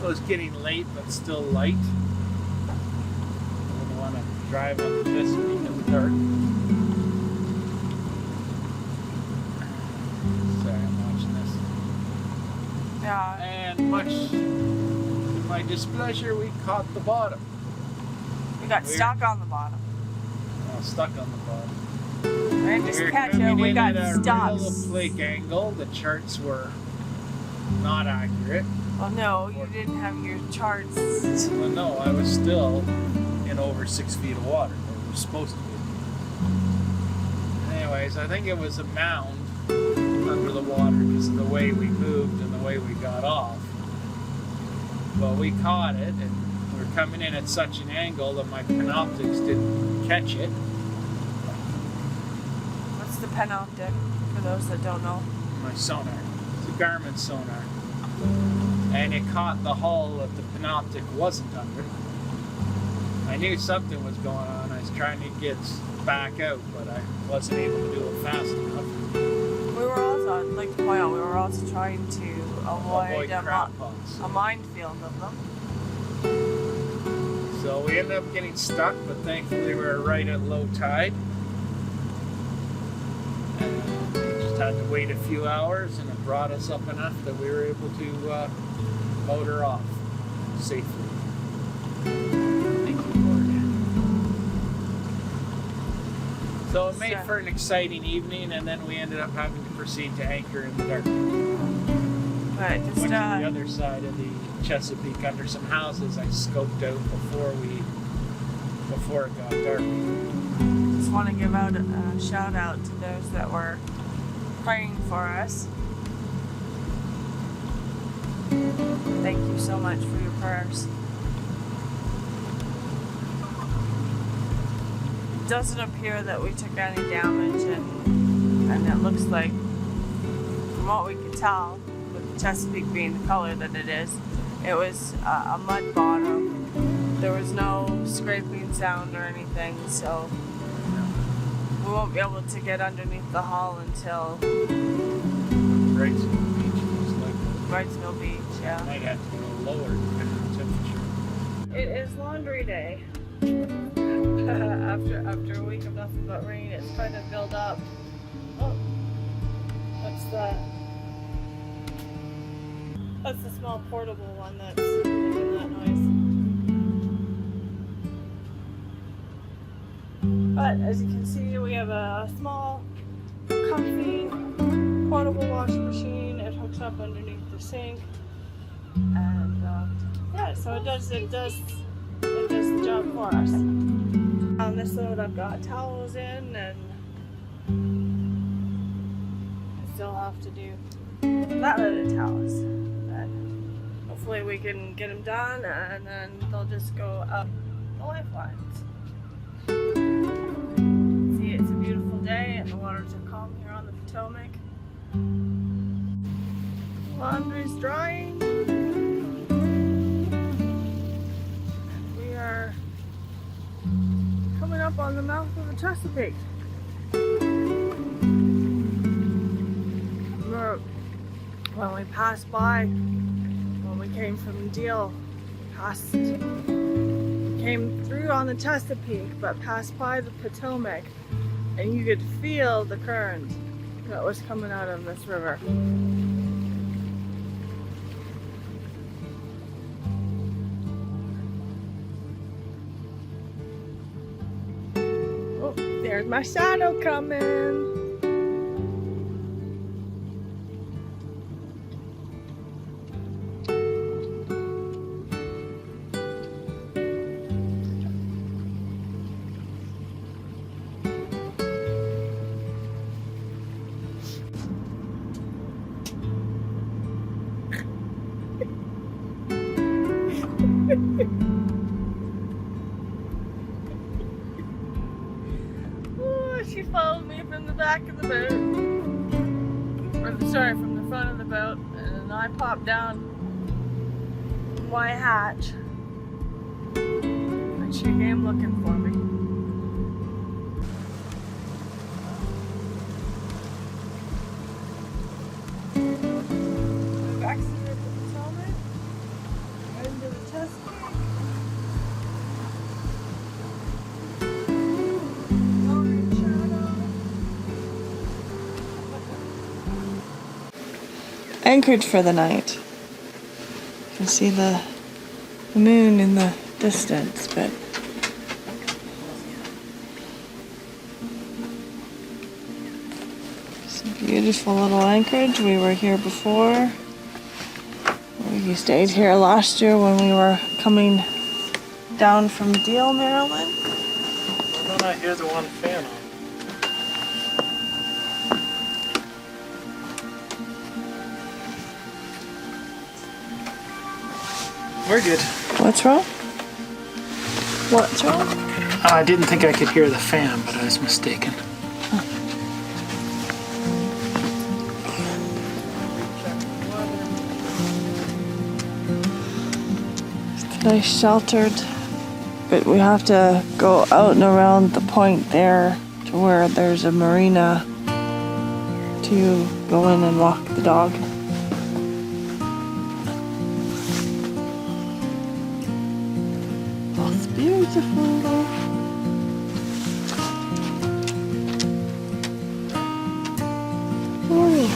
It was getting late, but still light. I wouldn't want to drive on the Chesapeake in the dark. Sorry, I'm watching this. Yeah. And much to my displeasure, we caught the bottom. We got stuck on the bottom. Well, stuck on the bottom. And just We're catch it, coming we in got at a stuck. real lake angle. The charts were not accurate. Well, no, you didn't have your charts. Well, no, I was still in over 6 feet of water. Or was supposed to be. Anyways, I think it was a mound under the water because of the way we moved and the way we got off. But we caught it, and we were coming in at such an angle that my panoptics didn't catch it. What's the panoptic, for those that don't know? My sonar. It's a Garmin sonar. And it caught the hull that the panoptic wasn't under. I knew something was going on. I was trying to get back out, but I wasn't able to do it fast enough. We were also, I'd like to point out, we were also trying to avoid crab pots. a minefield of them. So we ended up getting stuck, but thankfully we were right at low tide. And we just had to wait a few hours, and it brought us up enough that we were able to motor off safely. Thank you, Lord. So it made for an exciting evening, and then we ended up having to proceed to anchor in the dark. But just, Went to the other side of the Chesapeake under some houses I scoped out before it got dark. just want to give out a shout out to those that were praying for us. Thank you so much for your prayers. It doesn't appear that we took any damage, and it looks like, from what we could tell, with the Chesapeake being the color that it is, it was a mud bottom. There was no scraping sound or anything, so we won't be able to get underneath the hull until Wrightsville Beach was like Wrightsville Beach, yeah. might have to go lower depending on temperature. It is laundry day. after a week of nothing but rain, it's kind of built up. Oh, what's that? That's the small portable one that's making that noise. But as you can see, we have a small, comfy, portable washing machine. It hooks up underneath the sink, and yeah, so it does the job for us. On this load, I've got towels in, and I still have to do that load of towels. But hopefully, we can get them done, and then they'll just go up the lifelines. See, it's a beautiful day, and the waters are calm here on the Potomac. Laundry's drying. We are coming up on the mouth of the Chesapeake. Remember when we passed by, when we came from Deal, came through on the Chesapeake, but passed by the Potomac, and you could feel the current that was coming out of this river. Oh, there's my shadow coming. Oh, she followed me from the back of the boat. Sorry, from the front of the boat. And I popped down my hatch. And she came looking for me. We've exited the Potomac. Anchored for the night. You can see the moon in the distance, but it's a beautiful little anchorage. We were here before. We stayed here last year when we were coming down from Deal, Maryland. Why don't I hear the one fan on? We're good. What's wrong? What's wrong? I didn't think I could hear the fan, but I was mistaken. It's nice sheltered, but we have to go out and around the point there to where there's a marina to go in and walk the dog. It's beautiful. Oh.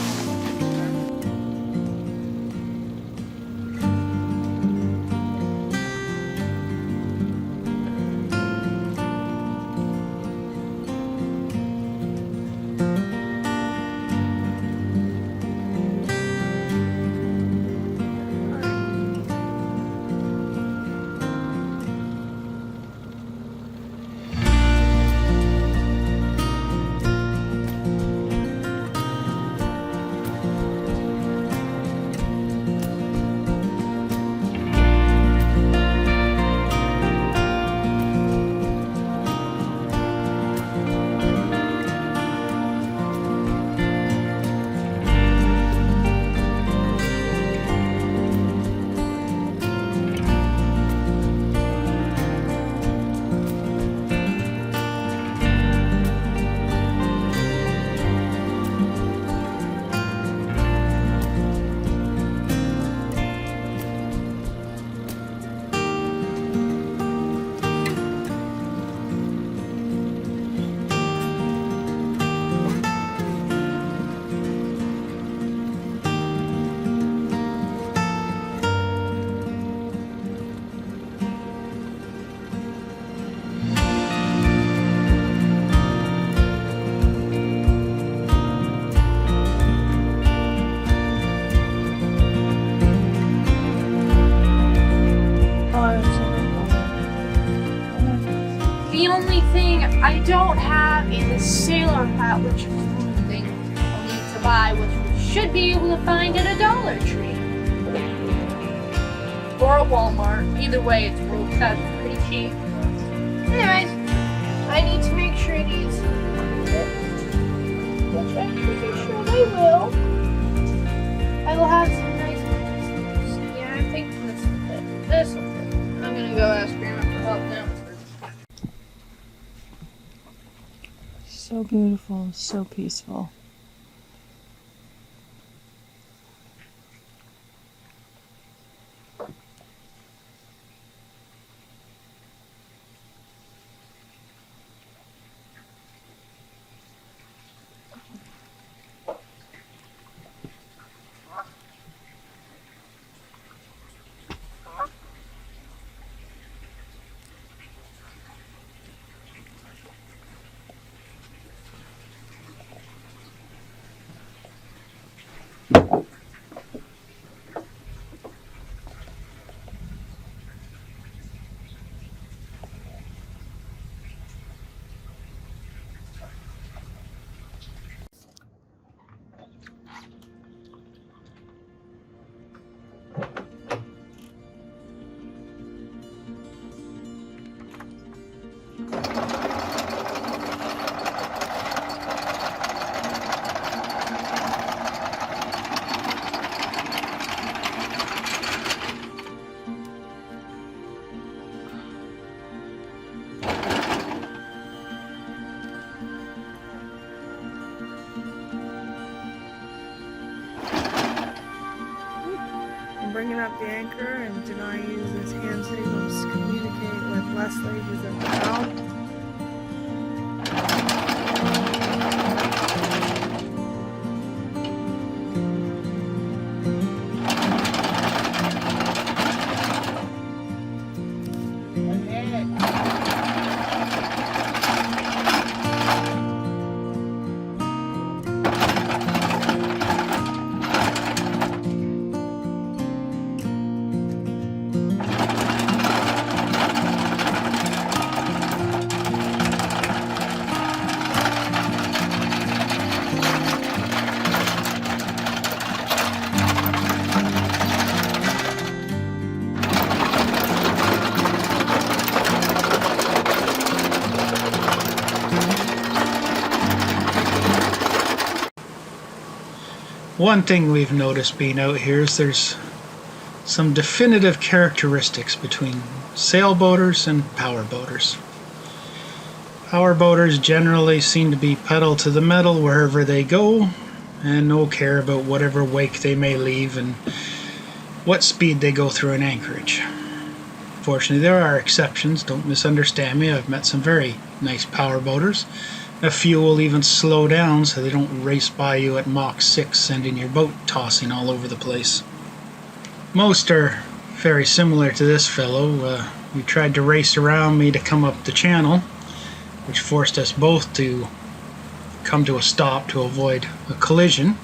The only thing I don't have is a sailor hat, which is one thing I'll need to buy, which we should be able to find at a Dollar Tree. Or a Walmart. Either way, it's that's pretty cheap. Anyways, I need to make sure these fit, which I'm pretty sure they will. I will have some nice ones. Yeah, I think this will fit. This will fit. I'm gonna go ask Grandma for help now. So beautiful, so peaceful. Bringing up the anchor, and Denai uses his hands last ladies in the bow. One thing we've noticed being out here is there's some definitive characteristics between sailboaters and powerboaters. Powerboaters generally seem to be pedal to the metal wherever they go and no care about whatever wake they may leave and what speed they go through an anchorage. Fortunately, there are exceptions, don't misunderstand me. I've met some very nice powerboaters. A few will even slow down so they don't race by you at Mach 6, sending your boat tossing all over the place. Most are very similar to this fellow. He tried to race around me to come up the channel, which forced us both to come to a stop to avoid a collision.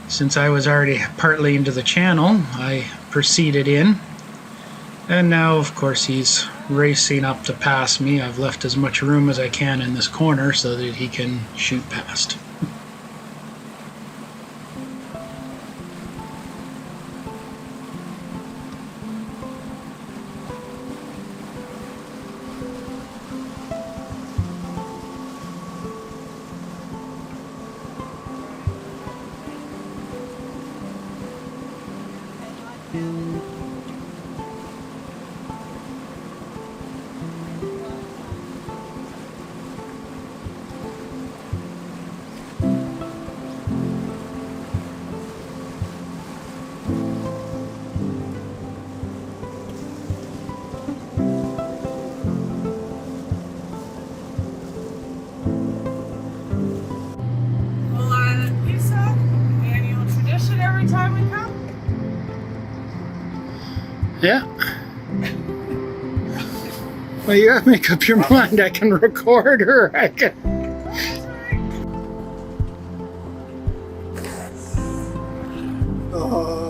Since I was already partly into the channel, I proceeded in. And now, of course, he's racing up to pass me. I've left as much room as I can in this corner so that he can shoot past. Yeah. Well, you have to make up your mind. I can record or I can... Oh,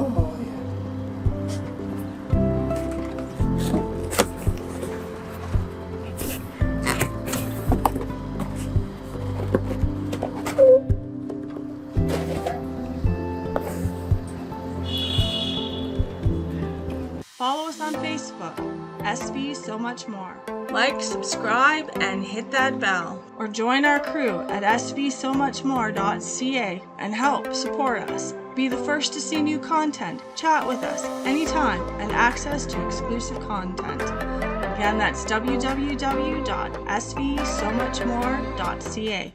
Follow us on Facebook, SV So Much More. Like, subscribe, and hit that bell. Or join our crew at svsomuchmore.ca and help support us. Be the first to see new content, chat with us anytime, and access to exclusive content. Again, that's www.svsomuchmore.ca.